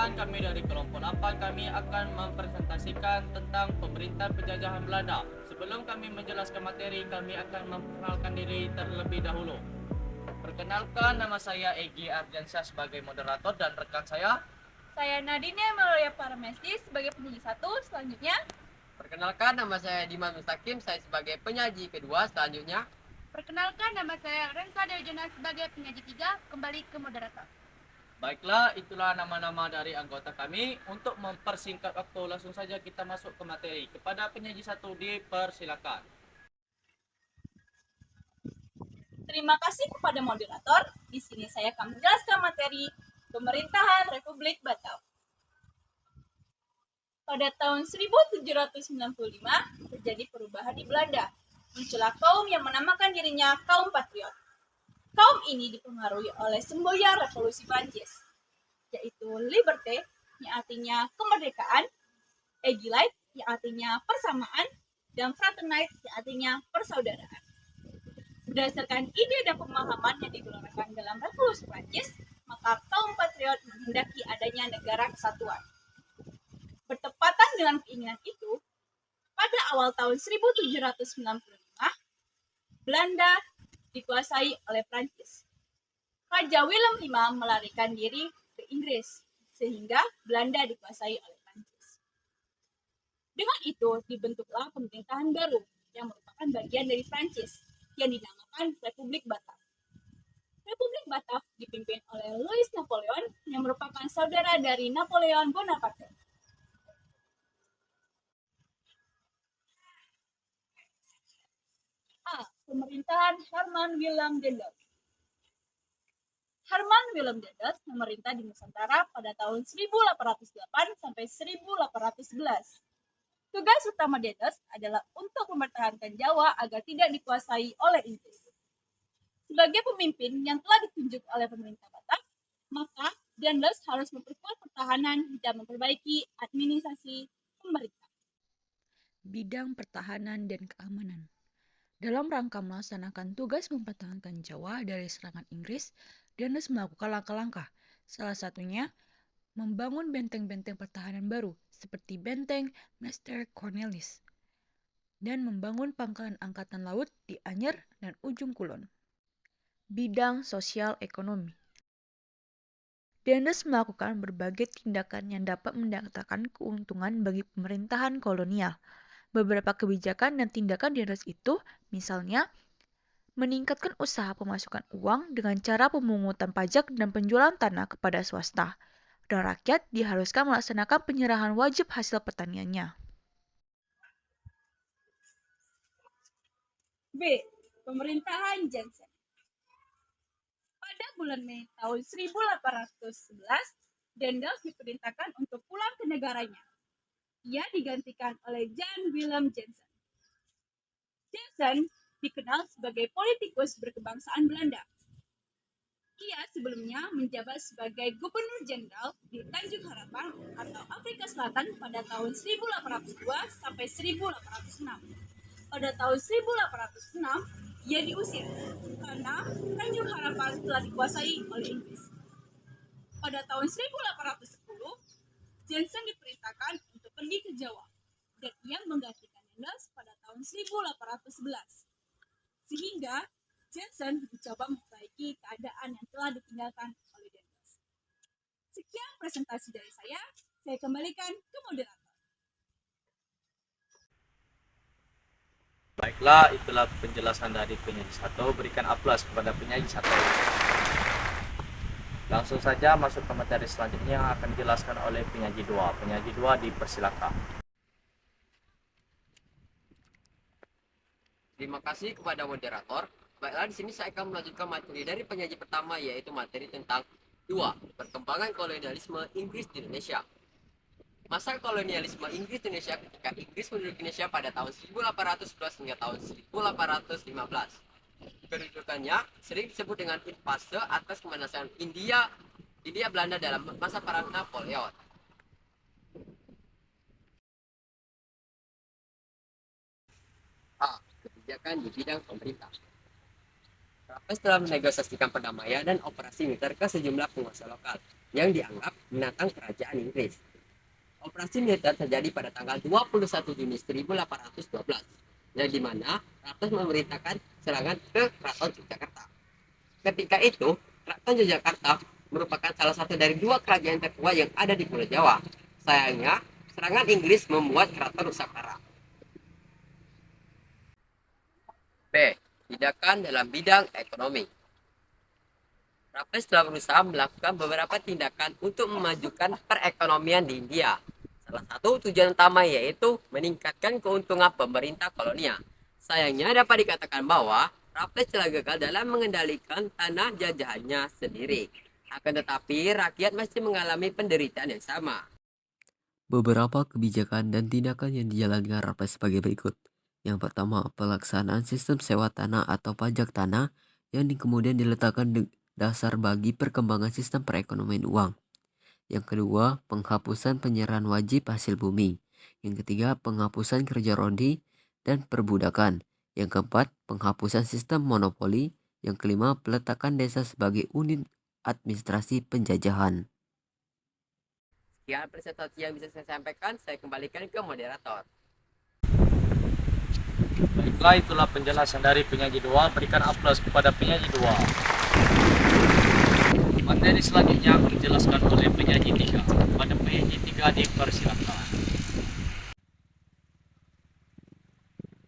Perkenalkan, kami dari kelompok 8, kami akan mempresentasikan tentang pemerintahan penjajahan Belanda. Sebelum kami menjelaskan materi, kami akan memperkenalkan diri terlebih dahulu. Perkenalkan, nama saya Egy Ardiansyah sebagai moderator dan rekan saya Nadine Melodia Paramesi sebagai penyanyi satu. Selanjutnya, perkenalkan, nama saya Dimas Mustaqim, saya sebagai penyaji kedua. Selanjutnya, perkenalkan nama saya Renza Deojana sebagai penyaji tiga. Kembali ke moderator. Baiklah, itulah nama-nama dari anggota kami. Untuk mempersingkat waktu, langsung saja kita masuk ke materi. Kepada penyaji satu, dipersilakan. Terima kasih kepada moderator. Di sini saya akan menjelaskan materi pemerintahan Republik Batak. Pada tahun 1795 terjadi perubahan di Belanda. Muncullah kaum yang menamakan dirinya kaum patriot. Kaum ini dipengaruhi oleh semboyan revolusi Prancis, yaitu liberté yang artinya kemerdekaan, egalité yang artinya persamaan, dan fraternité yang artinya persaudaraan. Berdasarkan ide dan pemahaman yang digelontorkan dalam revolusi Prancis, maka kaum patriot menghendaki adanya negara kesatuan. Bertepatan dengan keinginan itu, pada awal tahun 1795, Belanda dikuasai oleh Prancis. Raja Willem V melarikan diri ke Inggris, sehingga Belanda dikuasai oleh Prancis. Dengan itu, dibentuklah pemerintahan baru yang merupakan bagian dari Prancis, yang dinamakan Republik Batak. Republik Batak dipimpin oleh Louis Napoleon, yang merupakan saudara dari Napoleon Bonaparte. A. Pemerintahan Herman Willem Dendels. Herman Willem Dendels memerintah di Nusantara pada tahun 1808 sampai 1811. Tugas utama Dendels adalah untuk mempertahankan Jawa agar tidak dikuasai oleh Inggris. Sebagai pemimpin yang telah ditunjuk oleh pemerintah Batak, maka Dendels harus memperkuat pertahanan dan memperbaiki administrasi pemerintah. Bidang pertahanan dan keamanan. Dalam rangka melaksanakan tugas mempertahankan Jawa dari serangan Inggris, Dendels melakukan langkah-langkah. Salah satunya, membangun benteng-benteng pertahanan baru, seperti benteng Master Cornelis, dan membangun pangkalan angkatan laut di Anyer dan Ujung Kulon. Bidang sosial ekonomi. Dendels melakukan berbagai tindakan yang dapat mendatangkan keuntungan bagi pemerintahan kolonial. Beberapa kebijakan dan tindakan Dendels itu, misalnya, meningkatkan usaha pemasukan uang dengan cara pemungutan pajak dan penjualan tanah kepada swasta, dan rakyat diharuskan melaksanakan penyerahan wajib hasil pertaniannya. B. Pemerintahan Johnson. Pada bulan Mei tahun 1811, Dendels diperintahkan untuk pulang ke negaranya. Ia digantikan oleh Jan Willem Jansen. Jansen dikenal sebagai politikus berkebangsaan Belanda. Ia sebelumnya menjabat sebagai Gubernur Jenderal di Tanjung Harapan atau Afrika Selatan pada tahun 1802 sampai 1806. Pada tahun 1806, ia diusir karena Tanjung Harapan telah dikuasai oleh Inggris. Pada tahun 1810, Jansen diperintahkan untuk pergi ke Jawa, dan ia menggantikan Dendels pada tahun 1811. Sehingga Jansen mencoba memperbaiki keadaan yang telah ditinggalkan oleh Dendels. Sekian presentasi dari saya kembalikan ke moderator. Baiklah, itulah penjelasan dari penyaji satu. Berikan aplaus kepada penyaji satu. Langsung saja masuk ke materi selanjutnya yang akan dijelaskan oleh penyaji dua. Penyaji dua, dipersilakan. terima kasih kepada moderator. Baiklah, di sini saya akan melanjutkan materi dari penyaji pertama, yaitu materi tentang 2. Perkembangan kolonialisme Inggris di Indonesia. Masa kolonialisme Inggris di Indonesia ketika Inggris menduduki Indonesia pada tahun 1811 hingga tahun 1815. Kedudukannya sering disebut dengan invase atas kemenangan India Belanda dalam masa perang Napoleon. A. Kebijakan di bidang pemerintah. Raffles telah menegosiasikan perdamaian dan operasi militer ke sejumlah penguasa lokal yang dianggap menantang kerajaan Inggris. Operasi militer terjadi pada tanggal 21 Juni 1812, yang di mana Raffles memerintahkan serangan ke Keraton Yogyakarta. Ketika itu, Keraton Yogyakarta merupakan salah satu dari dua kerajaan tertua yang ada di Pulau Jawa. Sayangnya, serangan Inggris membuat keraton rusak parah. B. Tindakan dalam bidang ekonomi. Raffles telah berusaha melakukan beberapa tindakan untuk memajukan perekonomian di India. Salah satu tujuan utama yaitu meningkatkan keuntungan pemerintah kolonial. Sayangnya dapat dikatakan bahwa Raffles telah gagal dalam mengendalikan tanah jajahannya sendiri. Akan tetapi rakyat masih mengalami penderitaan yang sama. Beberapa kebijakan dan tindakan yang dijalankan Raffles sebagai berikut. Yang pertama, pelaksanaan sistem sewa tanah atau pajak tanah yang kemudian diletakkan dasar bagi perkembangan sistem perekonomian uang. Yang kedua, penghapusan penyerahan wajib hasil bumi. Yang ketiga, penghapusan kerja rodi dan perbudakan. Yang keempat, penghapusan sistem monopoli. Yang kelima, peletakan desa sebagai unit administrasi penjajahan. Sekian presentasi yang bisa saya sampaikan, saya kembalikan ke moderator. Baiklah, itulah penjelasan dari penyaji 2. Berikan aplaus kepada penyaji 2. Materi selanjutnya akan dijelaskan oleh penyaji 3. Pada penyaji 3 dipersilakan.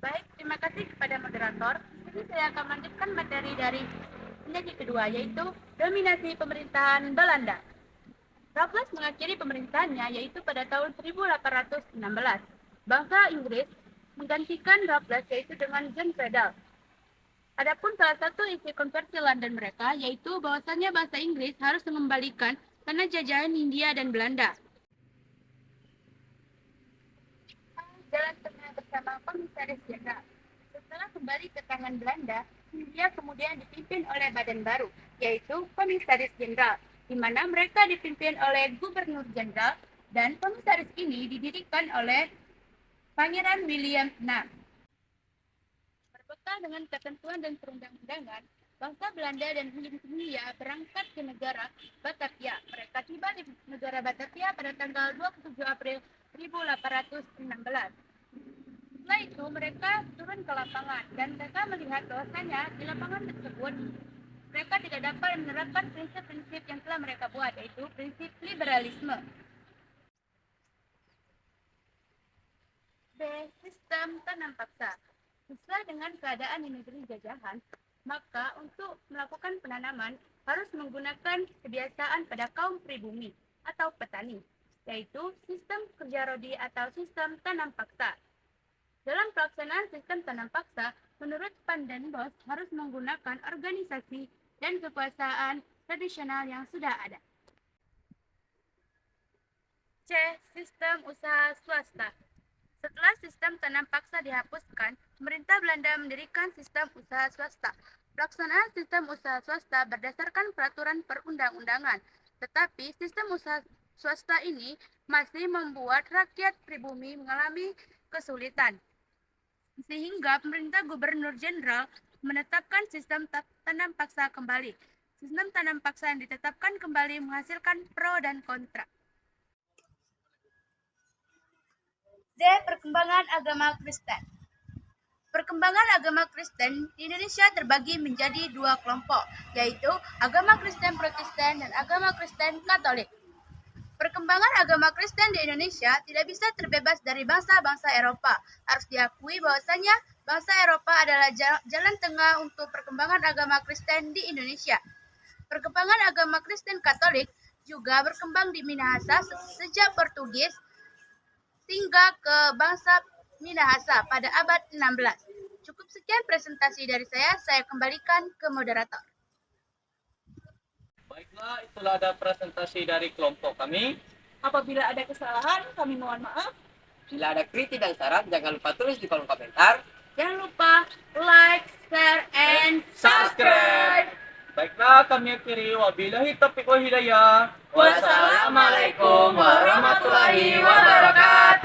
Baik, terima kasih kepada moderator. Jadi saya akan melanjutkan materi dari penyaji kedua, yaitu dominasi pemerintahan Belanda. Raffles mengakhiri pemerintahannya yaitu pada tahun 1816. Bangsa Inggris menggantikan Raffles yaitu dengan John Fredal. Adapun salah satu isi konversi London mereka yaitu bahwasannya bangsa Inggris harus mengembalikan tanah jajahan Hindia dan Belanda. Jalan tengah bersama Komisaris Jenderal. Setelah kembali ke tangan Belanda, Hindia kemudian dipimpin oleh badan baru, yaitu Komisaris Jenderal, di mana mereka dipimpin oleh Gubernur Jenderal, dan komisaris ini didirikan oleh Pangeran William VI. Berbekal dengan ketentuan dan perundang-undangan, bangsa Belanda dan Hindia berangkat ke negara Batavia. Mereka tiba di negara Batavia pada tanggal 27 April 1816. Setelah itu mereka turun ke lapangan dan mereka melihat bahwasanya di lapangan tersebut mereka tidak dapat menerapkan prinsip-prinsip yang telah mereka buat, yaitu prinsip liberalisme. B. Sistem tanam paksa. Sesuai dengan keadaan di negeri jajahan, maka untuk melakukan penanaman harus menggunakan kebiasaan pada kaum pribumi atau petani, yaitu sistem kerja rodi atau sistem tanam paksa. Dalam pelaksanaan sistem tanam paksa, menurut Pandan Bos harus menggunakan organisasi dan kekuasaan tradisional yang sudah ada. C. Sistem usaha swasta. Setelah sistem tanam paksa dihapuskan, pemerintah Belanda mendirikan sistem usaha swasta. Pelaksanaan sistem usaha swasta berdasarkan peraturan perundang-undangan, tetapi sistem usaha swasta ini masih membuat rakyat pribumi mengalami kesulitan. Sehingga pemerintah Gubernur Jenderal menetapkan sistem tanam paksa kembali. Sistem tanam paksa yang ditetapkan kembali menghasilkan pro dan kontra. D. Perkembangan agama Kristen. Perkembangan agama Kristen di Indonesia terbagi menjadi dua kelompok, yaitu agama Kristen Protestan dan agama Kristen Katolik. Perkembangan agama Kristen di Indonesia tidak bisa terbebas dari bangsa-bangsa Eropa. Harus diakui bahwasanya bangsa Eropa adalah jalan tengah untuk perkembangan agama Kristen di Indonesia. Perkembangan agama Kristen Katolik juga berkembang di Minahasa sejak Portugis hingga ke bangsa Minahasa pada abad 16. Cukup sekian presentasi dari saya kembalikan ke moderator. Baiklah, itulah ada presentasi dari kelompok kami. Apabila ada kesalahan, kami mohon maaf. Bila ada kritik dan saran, jangan lupa tulis di kolom komentar. Jangan lupa like, share, and subscribe. Baiklah, kami akhiri. Wabillahi taufiq wal hidayah. Wassalamualaikum warahmatullahi wabarakatuh.